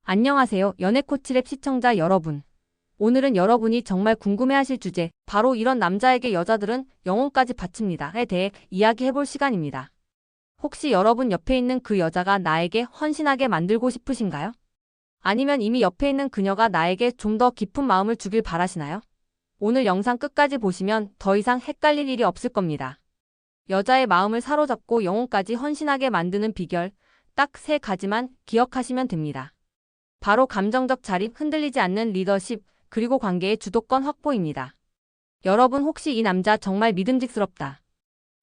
안녕하세요. 연애코치랩 시청자 여러분. 오늘은 여러분이 정말 궁금해하실 주제, 바로 이런 남자에게 여자들은 영혼까지 바칩니다에 대해 이야기해볼 시간입니다. 혹시 여러분 옆에 있는 그 여자가 나에게 헌신하게 만들고 싶으신가요? 아니면 이미 옆에 있는 그녀가 나에게 좀 더 깊은 마음을 주길 바라시나요? 오늘 영상 끝까지 보시면 더 이상 헷갈릴 일이 없을 겁니다. 여자의 마음을 사로잡고 영혼까지 헌신하게 만드는 비결, 딱 3가지만 기억하시면 됩니다. 바로 감정적 자립, 흔들리지 않는 리더십, 그리고 관계의 주도권 확보입니다. 여러분 혹시 이 남자 정말 믿음직스럽다.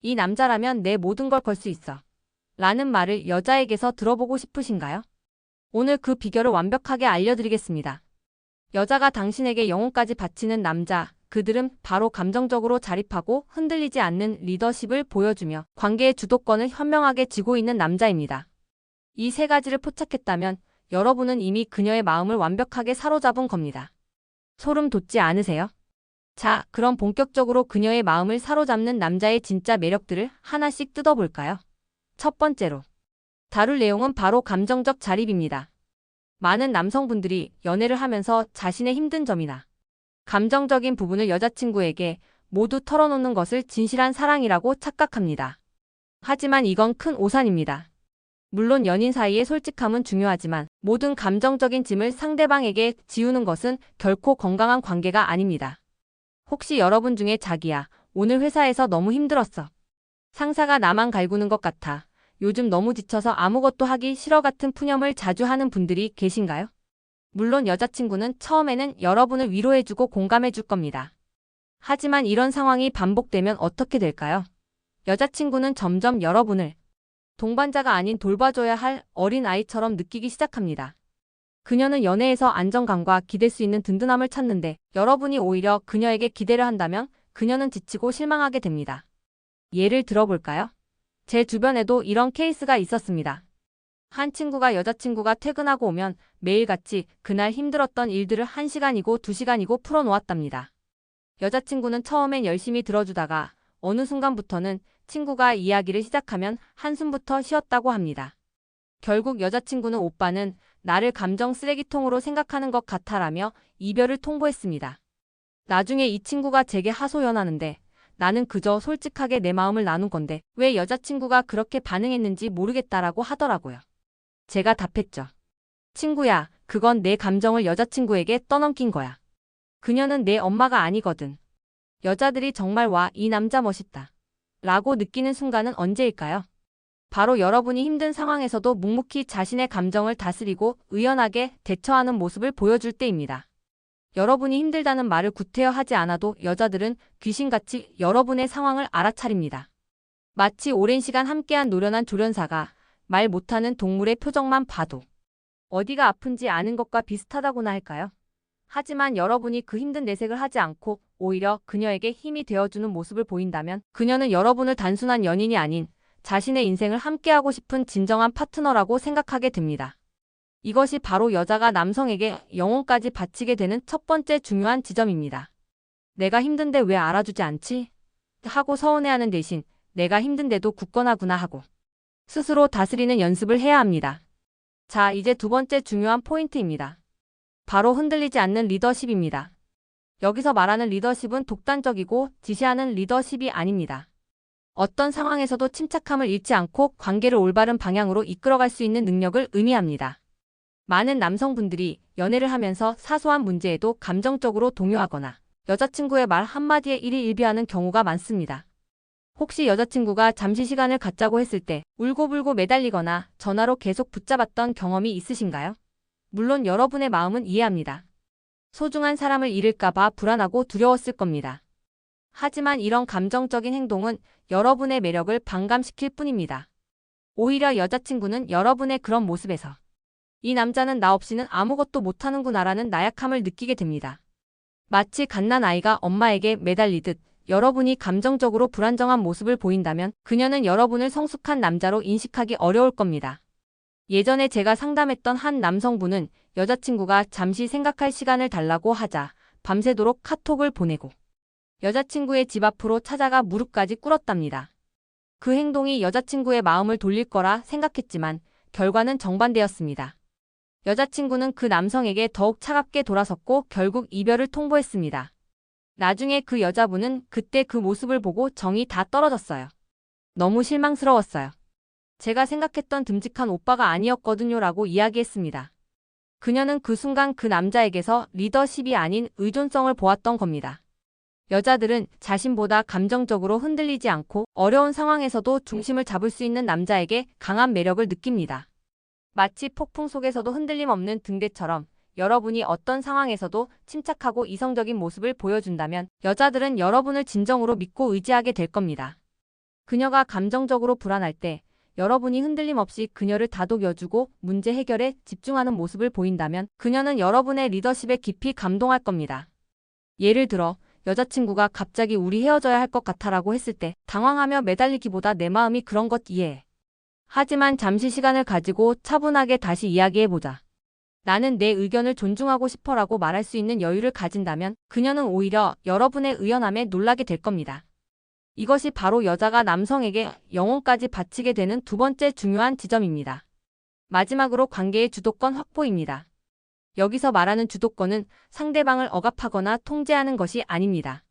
이 남자라면 내 모든 걸 걸 수 있어. 라는 말을 여자에게서 들어보고 싶으신가요? 오늘 그 비결을 완벽하게 알려드리겠습니다. 여자가 당신에게 영혼까지 바치는 남자, 그들은 바로 감정적으로 자립하고 흔들리지 않는 리더십을 보여주며 관계의 주도권을 현명하게 쥐고 있는 남자입니다. 이 3가지를 포착했다면 여러분은 이미 그녀의 마음을 완벽하게 사로잡은 겁니다. 소름 돋지 않으세요? 자, 그럼 본격적으로 그녀의 마음을 사로잡는 남자의 진짜 매력들을 하나씩 뜯어볼까요? 첫 번째로 다룰 내용은 바로 감정적 자립입니다. 많은 남성분들이 연애를 하면서 자신의 힘든 점이나 감정적인 부분을 여자친구에게 모두 털어놓는 것을 진실한 사랑이라고 착각합니다. 하지만 이건 큰 오산입니다. 물론 연인 사이의 솔직함은 중요하지만 모든 감정적인 짐을 상대방에게 지우는 것은 결코 건강한 관계가 아닙니다. 혹시 여러분 중에 자기야, 오늘 회사에서 너무 힘들었어. 상사가 나만 갈구는 것 같아. 요즘 너무 지쳐서 아무것도 하기 싫어 같은 푸념을 자주 하는 분들이 계신가요? 물론 여자친구는 처음에는 여러분을 위로해주고 공감해줄 겁니다. 하지만 이런 상황이 반복되면 어떻게 될까요? 여자친구는 점점 여러분을 동반자가 아닌 돌봐줘야 할 어린 아이처럼 느끼기 시작합니다. 그녀는 연애에서 안정감과 기댈 수 있는 든든함을 찾는데 여러분이 오히려 그녀에게 기대를 한다면 그녀는 지치고 실망하게 됩니다. 예를 들어볼까요? 제 주변에도 이런 케이스가 있었습니다. 한 친구가 여자친구가 퇴근하고 오면 매일같이 그날 힘들었던 일들을 1시간이고 2시간이고 풀어놓았답니다. 여자친구는 처음엔 열심히 들어주다가 어느 순간부터는 친구가 이야기를 시작하면 한숨부터 쉬었다고 합니다. 결국 여자친구는 오빠는 나를 감정 쓰레기통으로 생각하는 것 같아라며 이별을 통보했습니다. 나중에 이 친구가 제게 하소연하는데 나는 그저 솔직하게 내 마음을 나눈 건데 왜 여자친구가 그렇게 반응했는지 모르겠다라고 하더라고요. 제가 답했죠. 친구야, 그건 내 감정을 여자친구에게 떠넘긴 거야. 그녀는 내 엄마가 아니거든. 여자들이 정말 와, 이 남자 멋있다. 라고 느끼는 순간은 언제일까요? 바로 여러분이 힘든 상황에서도 묵묵히 자신의 감정을 다스리고 의연하게 대처하는 모습을 보여줄 때입니다. 여러분이 힘들다는 말을 구태여 하지 않아도 여자들은 귀신같이 여러분의 상황을 알아차립니다. 마치 오랜 시간 함께한 노련한 조련사가 말 못하는 동물의 표정만 봐도 어디가 아픈지 아는 것과 비슷하다고나 할까요? 하지만 여러분이 그 힘든 내색을 하지 않고 오히려 그녀에게 힘이 되어주는 모습을 보인다면 그녀는 여러분을 단순한 연인이 아닌 자신의 인생을 함께하고 싶은 진정한 파트너라고 생각하게 됩니다. 이것이 바로 여자가 남성에게 영혼까지 바치게 되는 첫 번째 중요한 지점입니다. 내가 힘든데 왜 알아주지 않지? 하고 서운해하는 대신 내가 힘든데도 굳건하구나 하고 스스로 다스리는 연습을 해야 합니다. 자, 이제 두 번째 중요한 포인트입니다. 바로 흔들리지 않는 리더십입니다. 여기서 말하는 리더십은 독단적이고 지시하는 리더십이 아닙니다. 어떤 상황에서도 침착함을 잃지 않고 관계를 올바른 방향으로 이끌어갈 수 있는 능력을 의미합니다. 많은 남성분들이 연애를 하면서 사소한 문제에도 감정적으로 동요하거나 여자친구의 말 한마디에 일희일비하는 경우가 많습니다. 혹시 여자친구가 잠시 시간을 갖자고 했을 때 울고불고 매달리거나 전화로 계속 붙잡았던 경험이 있으신가요? 물론 여러분의 마음은 이해합니다. 소중한 사람을 잃을까봐 불안하고 두려웠을 겁니다. 하지만 이런 감정적인 행동은 여러분의 매력을 반감시킬 뿐입니다. 오히려 여자친구는 여러분의 그런 모습에서 이 남자는 나 없이는 아무것도 못하는구나라는 나약함을 느끼게 됩니다. 마치 갓난아이가 엄마에게 매달리듯 여러분이 감정적으로 불안정한 모습을 보인다면 그녀는 여러분을 성숙한 남자로 인식하기 어려울 겁니다. 예전에 제가 상담했던 한 남성분은 여자친구가 잠시 생각할 시간을 달라고 하자 밤새도록 카톡을 보내고 여자친구의 집 앞으로 찾아가 무릎까지 꿇었답니다. 그 행동이 여자친구의 마음을 돌릴 거라 생각했지만 결과는 정반대였습니다. 여자친구는 그 남성에게 더욱 차갑게 돌아섰고 결국 이별을 통보했습니다. 나중에 그 여자분은 그때 그 모습을 보고 정이 다 떨어졌어요. 너무 실망스러웠어요. 제가 생각했던 듬직한 오빠가 아니었거든요 라고 이야기했습니다. 그녀는 그 순간 그 남자에게서 리더십이 아닌 의존성을 보았던 겁니다. 여자들은 자신보다 감정적으로 흔들리지 않고 어려운 상황에서도 중심을 잡을 수 있는 남자에게 강한 매력을 느낍니다. 마치 폭풍 속에서도 흔들림 없는 등대처럼 여러분이 어떤 상황에서도 침착하고 이성적인 모습을 보여준다면 여자들은 여러분을 진정으로 믿고 의지하게 될 겁니다. 그녀가 감정적으로 불안할 때 여러분이 흔들림 없이 그녀를 다독여주고 문제 해결에 집중하는 모습을 보인다면 그녀는 여러분의 리더십에 깊이 감동할 겁니다. 예를 들어 여자친구가 갑자기 우리 헤어져야 할 것 같아라고 했을 때 당황하며 매달리기보다 내 마음이 그런 것 이해해. 하지만 잠시 시간을 가지고 차분하게 다시 이야기해보자. 나는 내 의견을 존중하고 싶어라고 말할 수 있는 여유를 가진다면 그녀는 오히려 여러분의 의연함에 놀라게 될 겁니다. 이것이 바로 여자가 남성에게 영혼까지 바치게 되는 두 번째 중요한 지점입니다. 마지막으로 관계의 주도권 확보입니다. 여기서 말하는 주도권은 상대방을 억압하거나 통제하는 것이 아닙니다.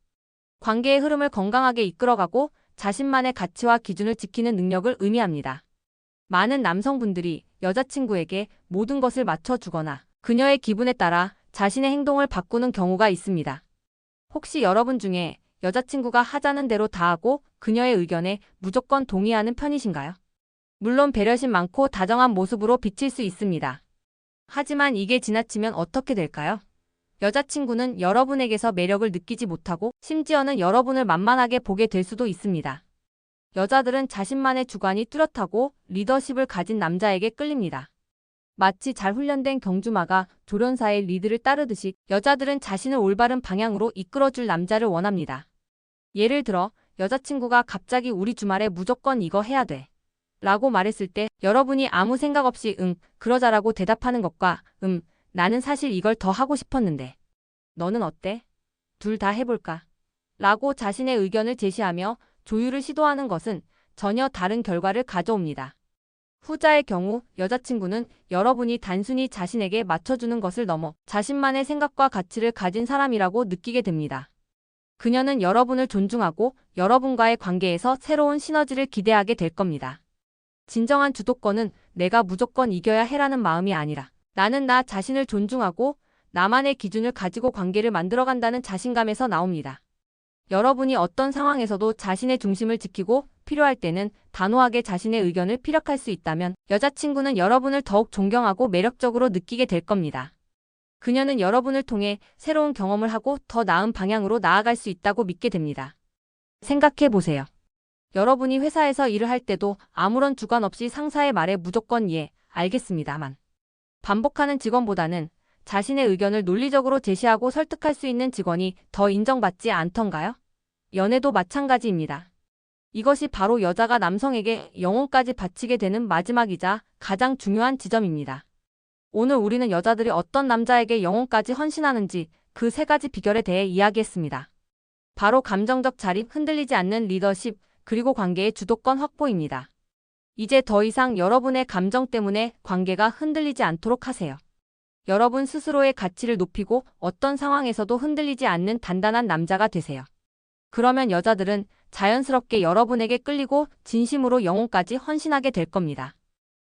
관계의 흐름을 건강하게 이끌어가고 자신만의 가치와 기준을 지키는 능력을 의미합니다. 많은 남성분들이 여자친구에게 모든 것을 맞춰주거나 그녀의 기분에 따라 자신의 행동을 바꾸는 경우가 있습니다. 혹시 여러분 중에 여자친구가 하자는 대로 다 하고 그녀의 의견에 무조건 동의하는 편이신가요? 물론 배려심 많고 다정한 모습으로 비칠 수 있습니다. 하지만 이게 지나치면 어떻게 될까요? 여자친구는 여러분에게서 매력을 느끼지 못하고 심지어는 여러분을 만만하게 보게 될 수도 있습니다. 여자들은 자신만의 주관이 뚜렷하고 리더십을 가진 남자에게 끌립니다. 마치 잘 훈련된 경주마가 조련사의 리드를 따르듯이 여자들은 자신을 올바른 방향으로 이끌어줄 남자를 원합니다. 예를 들어 여자친구가 갑자기 우리 주말에 무조건 이거 해야 돼 라고 말했을 때 여러분이 아무 생각 없이 그러자라고 대답하는 것과 나는 사실 이걸 더 하고 싶었는데 너는 어때? 둘 다 해볼까? 라고 자신의 의견을 제시하며 조율을 시도하는 것은 전혀 다른 결과를 가져옵니다. 후자의 경우 여자친구는 여러분이 단순히 자신에게 맞춰주는 것을 넘어 자신만의 생각과 가치를 가진 사람이라고 느끼게 됩니다. 그녀는 여러분을 존중하고 여러분과의 관계에서 새로운 시너지를 기대하게 될 겁니다. 진정한 주도권은 내가 무조건 이겨야 해라는 마음이 아니라 나는 나 자신을 존중하고 나만의 기준을 가지고 관계를 만들어간다는 자신감에서 나옵니다. 여러분이 어떤 상황에서도 자신의 중심을 지키고 필요할 때는 단호하게 자신의 의견을 피력할 수 있다면 여자친구는 여러분을 더욱 존경하고 매력적으로 느끼게 될 겁니다. 그녀는 여러분을 통해 새로운 경험을 하고 더 나은 방향으로 나아갈 수 있다고 믿게 됩니다. 생각해 보세요. 여러분이 회사에서 일을 할 때도 아무런 주관 없이 상사의 말에 무조건 예, 알겠습니다만 반복하는 직원보다는 자신의 의견을 논리적으로 제시하고 설득할 수 있는 직원이 더 인정받지 않던가요? 연애도 마찬가지입니다. 이것이 바로 여자가 남성에게 영혼까지 바치게 되는 마지막이자 가장 중요한 지점입니다. 오늘 우리는 여자들이 어떤 남자에게 영혼까지 헌신하는지 그 세 가지 비결에 대해 이야기했습니다. 바로 감정적 자립, 흔들리지 않는 리더십, 그리고 관계의 주도권 확보입니다. 이제 더 이상 여러분의 감정 때문에 관계가 흔들리지 않도록 하세요. 여러분 스스로의 가치를 높이고 어떤 상황에서도 흔들리지 않는 단단한 남자가 되세요. 그러면 여자들은 자연스럽게 여러분에게 끌리고 진심으로 영혼까지 헌신하게 될 겁니다.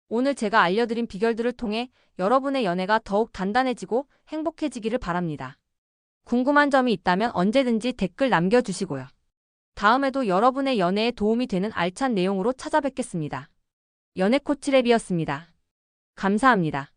오늘 제가 알려드린 비결들을 통해 여러분의 연애가 더욱 단단해지고 행복해지기를 바랍니다. 궁금한 점이 있다면 언제든지 댓글 남겨주시고요. 다음에도 여러분의 연애에 도움이 되는 알찬 내용으로 찾아뵙겠습니다. 연애코치랩이었습니다. 감사합니다.